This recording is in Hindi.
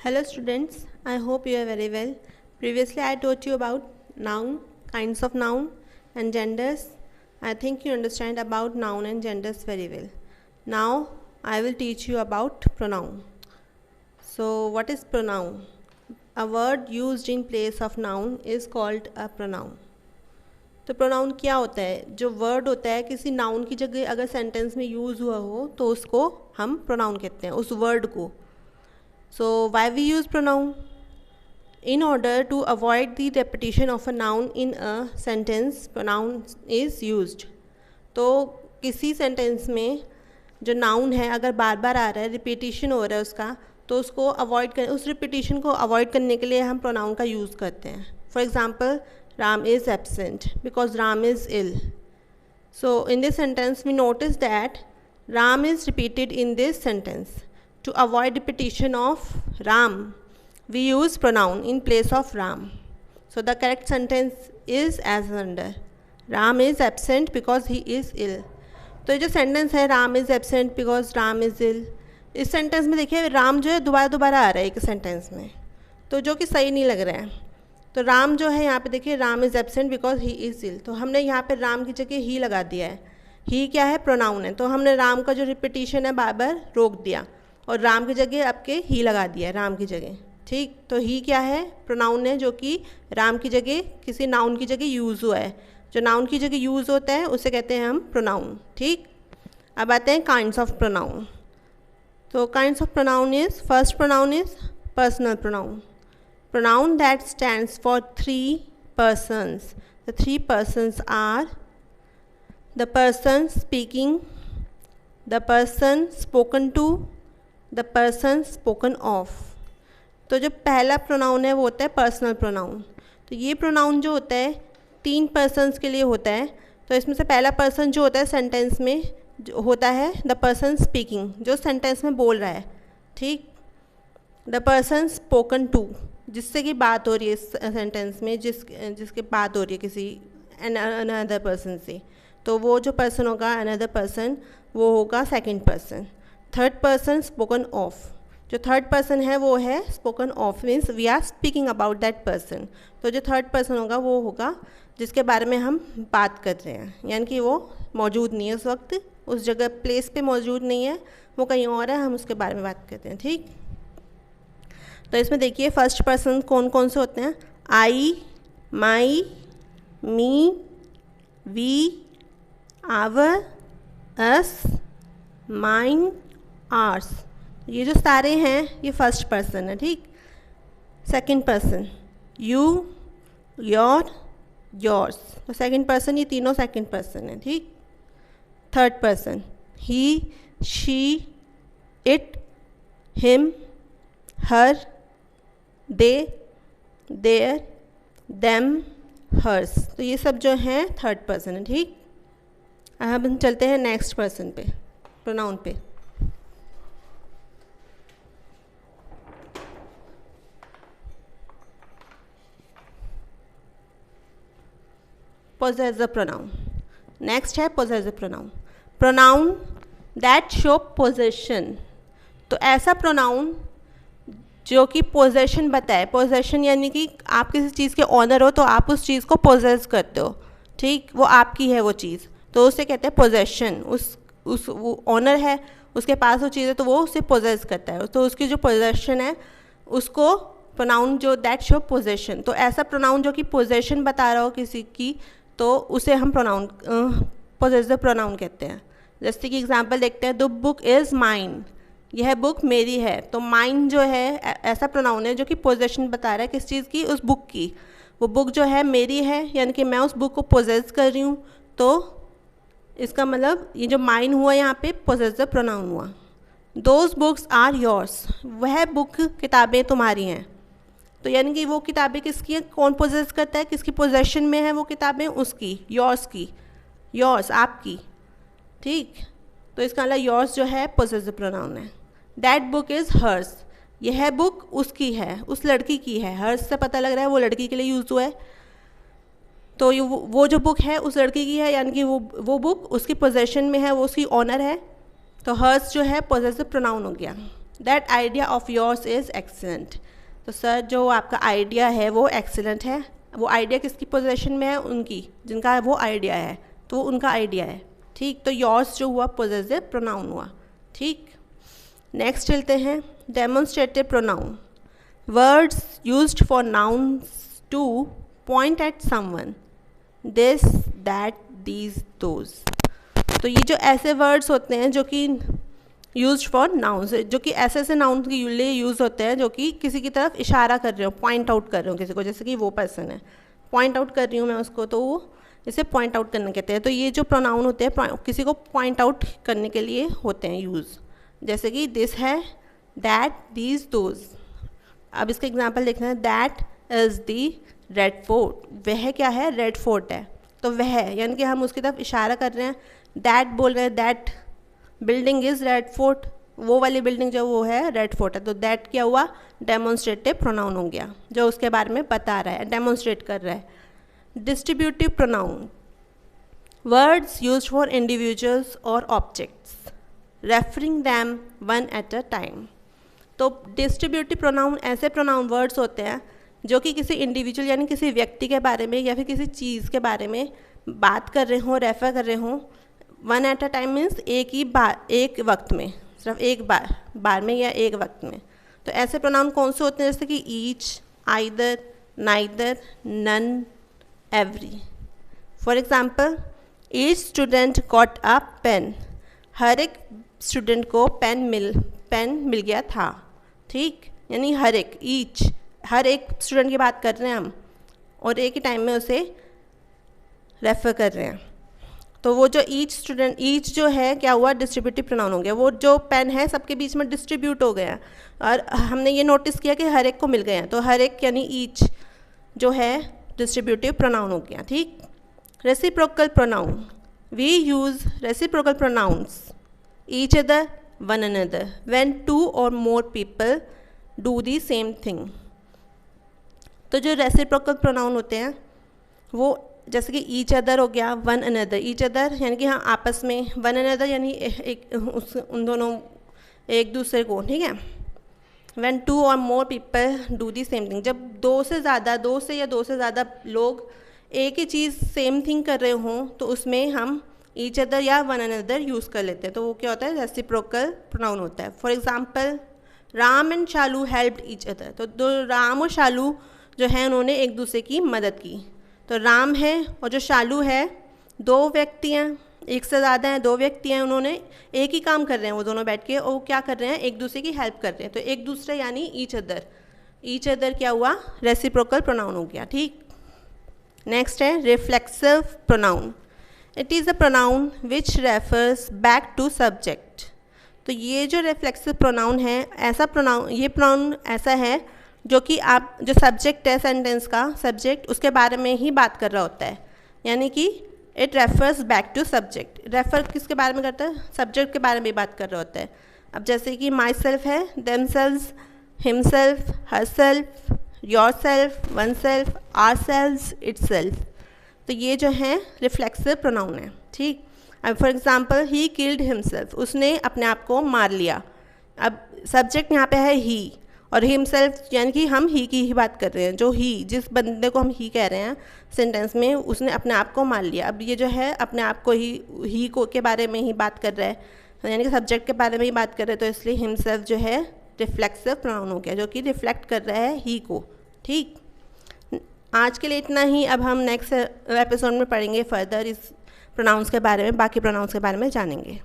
Hello students, I hope you are very well. Previously I taught you about noun, kinds of noun and genders. I think you understand about noun and genders very well. Now I will teach you about pronoun. So what is pronoun? A word used in place of noun is called a pronoun. तो प्रोनाउन क्या होता है? जो वर्ड होता है किसी नाउन की जगह अगर सेंटेंस में यूज़ हुआ हो तो उसको हम प्रोनाउन कहते हैं, उस वर्ड को. So why we use pronoun? In order to avoid the repetition of a noun in a sentence, pronoun is used. तो किसी सेंटेंस में जो नाउन है अगर बार बार आ रहा है, रिपीटिशन हो रहा है उसका, तो उसको अवॉइड कर उस रिपीटिशन को अवॉइड करने के लिए हम प्रोनाउन का यूज़ करते हैं. For example, Ram is absent because Ram is ill. So in this sentence we notice that Ram is repeated in this sentence. To avoid repetition of Ram, we use pronoun in place of Ram. So the correct sentence is as under. Ram is absent because he is ill. तो जो सेंटेंस है Ram is absent because Ram is ill, इस सेंटेंस में देखिए राम जो है दोबारा दोबारा आ रहा है एक सेंटेंस में, तो जो कि सही नहीं लग रहा है. तो राम जो है यहाँ पे देखिए Ram is absent because he is ill, तो हमने यहाँ पे राम की जगह ही लगा दिया है. ही क्या है? प्रोनाउन है. तो हमने राम का जो रिपीटिशन है बार बार रोक दिया और राम की जगह आपके ही लगा दिया है राम की जगह. ठीक, तो ही क्या है? प्रोनाउन है जो कि राम की जगह किसी नाउन की जगह यूज़ हुआ है. जो नाउन की जगह यूज़ होता है उसे कहते हैं हम प्रोनाउन. ठीक, अब आते हैं काइंड्स ऑफ प्रोनाउन. तो kinds of pronoun is, first pronoun is personal pronoun. Pronoun that stands for three persons. The three persons are the person speaking, the person spoken to, the person spoken of. तो जो पहला प्रोनाउन है वो होता है पर्सनल प्रोनाउन. तो ये प्रोनाउन जो होता है तीन पर्सन्स के लिए होता है. तो इसमें से पहला पर्सन जो होता है सेंटेंस में जो होता है द पर्सन स्पीकिंग, जो सेंटेंस में बोल रहा है. ठीक, द पर्सन स्पोकन टू, जिससे कि बात हो रही है इस सेंटेंस में, जिसके बात हो रही है किसी अनदर पर्सन से, तो वो जो पर्सन होगा अनदर पर्सन वो होगा second person. Third person spoken of, जो थर्ड पर्सन है वो है spoken of, means we are speaking about that person. तो जो थर्ड पर्सन होगा वो होगा जिसके बारे में हम बात कर रहे हैं, यानी कि वो मौजूद नहीं है उस वक्त, उस जगह प्लेस पे मौजूद नहीं है, वो कहीं और है, हम उसके बारे में बात करते हैं. ठीक, तो इसमें देखिए फर्स्ट पर्सन कौन कौन से होते हैं? I, my, me, we, our, us, mine, ours. ये जो सारे हैं ये फर्स्ट पर्सन है. ठीक, second person you, your, yours. तो सेकंड पर्सन ये तीनों सेकंड पर्सन है. ठीक, third person he, she, it, him, her, they, their, them, hers. तो ये सब जो हैं थर्ड पर्सन है. ठीक, अब हम चलते हैं नेक्स्ट पर्सन पे, प्रोनाउन पे. Possessive pronoun. नेक्स्ट है possessive pronoun. Pronoun that show possession. तो ऐसा प्रोनाउन जो कि पोजेशन बताए. पोजेशन यानी कि आप किसी चीज़ के ऑनर हो तो आप उस चीज़ को पोजेस करते हो. ठीक, वो आपकी है वो चीज़, तो उसे कहते हैं पोजेशन. उस वो ऑनर है, उसके पास वो चीज़ है तो वो उसे पोजेस करता है, तो उसकी जो पोजेशन है उसको प्रोनाउन जो दैट शो पोजेशन. तो ऐसा प्रोनाउन जो कि पोजेशन बता रहा हो किसी की तो उसे हम प्रोनाउन पोजेसिव प्रोनाउन कहते हैं. जैसे कि एग्जांपल देखते हैं, द बुक इज़ माइन, यह बुक मेरी है. तो माइन जो है ऐसा प्रोनाउन है जो कि पोजेशन बता रहा है किस चीज़ की? उस बुक की. वो बुक जो है मेरी है, यानी कि मैं उस बुक को पोजेस कर रही हूँ, तो इसका मतलब ये जो माइन हुआ यहाँ पे पोजेसिव प्रोनाउन हुआ. दोज बुक्स आर योर्स, वह बुक किताबें तुम्हारी हैं. तो यानी कि वो किताबें किसकी हैं? कौन पोजेस करता है? किसकी पोजेशन में है वो किताबें? उसकी, योर्स की. योर्स आपकी. ठीक, तो इसका मतलब योर्स जो है पोजेसिव प्रोनाउन है. दैट बुक इज़ हर्स, यह बुक उसकी है, उस लड़की की है. हर्स से पता लग रहा है वो लड़की के लिए यूज़ हुआ है, तो वो जो बुक है उस लड़की की है, यानी कि वो बुक उसकी पोजेशन में है, वो उसकी ऑनर है. तो हर्स जो है पोजेसिव प्रोनाउन हो गया. That idea of yours is excellent. तो सर जो आपका आइडिया है वो एक्सीलेंट है। वो आइडिया किसकी पोजेशन में है? उनकी, जिनका वो आइडिया है, तो उनका आइडिया है। ठीक, तो योर्स जो हुआ पोजेसिव प्रोनाउन हुआ। ठीक, नेक्स्ट चलते हैं demonstrative pronoun. Words used for nouns two point at someone, this, that, these, those. तो ये जो ऐसे वर्ड्स होते हैं जो कि यूज्ड फॉर नाउन्स, जो कि ऐसे ऐसे नाउन के लिए यूज़ होते हैं जो कि किसी की तरफ इशारा कर रहे हो, पॉइंट आउट कर रहे हो किसी को, जैसे कि वो पर्सन है, पॉइंट आउट कर रही हूँ मैं उसको, तो वो इसे पॉइंट आउट करने कहते हैं। तो ये जो प्रोनाउन होते हैं किसी को पॉइंट आउट करने के लिए होते हैं यूज़, जैसे कि दिस है, दैट, दीज, दोज। अब इसका एग्जाम्पल देखना है, that is the red fort. वह क्या है? रेड फोर्ट है। तो वह यानी कि हम उसकी तरफ इशारा कर रहे हैं। दैट बोल रहे हैं, that building is red fort, वो वाली बिल्डिंग जो वो है रेड फोर्ट है। तो दैट क्या हुआ? डेमोन्स्ट्रेटिव प्रोनाउन हो गया, जो उसके बारे में बता रहा है, डेमोन्स्ट्रेट कर रहा है। Distributive pronoun, words used for individuals और objects, referring them one at a time. तो डिस्ट्रीब्यूटिव प्रोनाउन ऐसे प्रोनाउन वर्ड्स होते हैं जो कि किसी इंडिविजुअल यानी किसी व्यक्ति के बारे में या फिर किसी चीज़ के बारे में बात कर रहे हों, रेफ़र कर रहे हों। One at a time means एक ही बार, एक वक्त में, सिर्फ एक बार में या एक वक्त में। तो ऐसे प्रोनाउन कौन से होते हैं? जैसे कि each, either, neither, none, every. For example, each student got a pen. हर एक स्टूडेंट को पेन मिल गया था। ठीक, यानी हर एक, ईच, हर एक स्टूडेंट की बात कर रहे हैं हम और एक ही टाइम में उसे रेफ़र कर रहे हैं। तो वो जो ईच जो है क्या हुआ? डिस्ट्रीब्यूटिव प्रोनाउन हो गया। वो जो पेन है सबके बीच में डिस्ट्रीब्यूट हो गया और हमने ये नोटिस किया कि हर एक को मिल गए हैं, तो हर एक यानी ईच जो है डिस्ट्रीब्यूटिव प्रोनाउन हो गया। ठीक, reciprocal pronoun, we use reciprocal pronouns each other, one another, when two और more people do the same thing. तो जो रेसिप्रोकल प्रोनाउन होते हैं वो जैसे कि ईच अदर हो गया, वन अनदर। ईच अदर यानी कि हाँ आपस में, वन अनदर यानी उन दोनों एक दूसरे को। ठीक है, व्हेन टू और more people do the same thing, जब दो से या दो से ज़्यादा लोग एक ही चीज़ सेम थिंग कर रहे हों तो उसमें हम ईच अदर या वन अनदर यूज़ कर लेते हैं। तो वो क्या होता है? रेसिप्रोकल प्रोनाउन होता है। For example, Ram and Shalu helped each other. तो दो राम और शालू जो है उन्होंने एक दूसरे की मदद की। तो राम है और जो शालू है दो व्यक्ति हैं, एक से ज़्यादा हैं, दो व्यक्ति हैं, उन्होंने एक ही काम कर रहे हैं वो दोनों बैठ के, और वो क्या कर रहे हैं? एक दूसरे की हेल्प कर रहे हैं। तो एक दूसरे यानी ईच अदर क्या हुआ? रेसिप्रोकल प्रोनाउन हो गया। ठीक, नेक्स्ट है reflexive pronoun. It is a pronoun which refers back to subject. तो ये जो रिफ्लेक्सिव प्रोनाउन है, ये प्रोनाउन ऐसा है जो कि आप जो सब्जेक्ट है सेंटेंस का, सब्जेक्ट उसके बारे में ही बात कर रहा होता है, यानी कि it refers back to subject. Refer किसके बारे में करता है? सब्जेक्ट के बारे में बात कर रहा होता है। अब जैसे कि माई सेल्फ है, themselves, himself, herself, yourself, oneself, ourselves, itself. तो ये जो है रिफ्लेक्सिव प्रोनाउन है। ठीक, अब for example, he killed himself, उसने अपने आप को मार लिया। अब सब्जेक्ट यहाँ पे है ही, और हिमसेल्फ यानी कि हम ही की ही बात कर रहे हैं। जो ही, जिस बंदे को हम ही कह रहे हैं सेंटेंस में, उसने अपने आप को मार लिया। अब ये जो है अपने आप को ही को के बारे में ही बात कर रहा है, यानी कि सब्जेक्ट के बारे में ही बात कर रहे हैं, तो इसलिए हिमसेल्फ जो है रिफ्लेक्सिव प्रोनाउन हो गया, जो कि रिफ्लेक्ट कर रहा है ही को। ठीक, आज के लिए इतना ही। अब हम नेक्स्ट एपिसोड में पढ़ेंगे फर्दर इस प्रोनाउंस के बारे में, बाकी प्रोनाउंस के बारे में जानेंगे।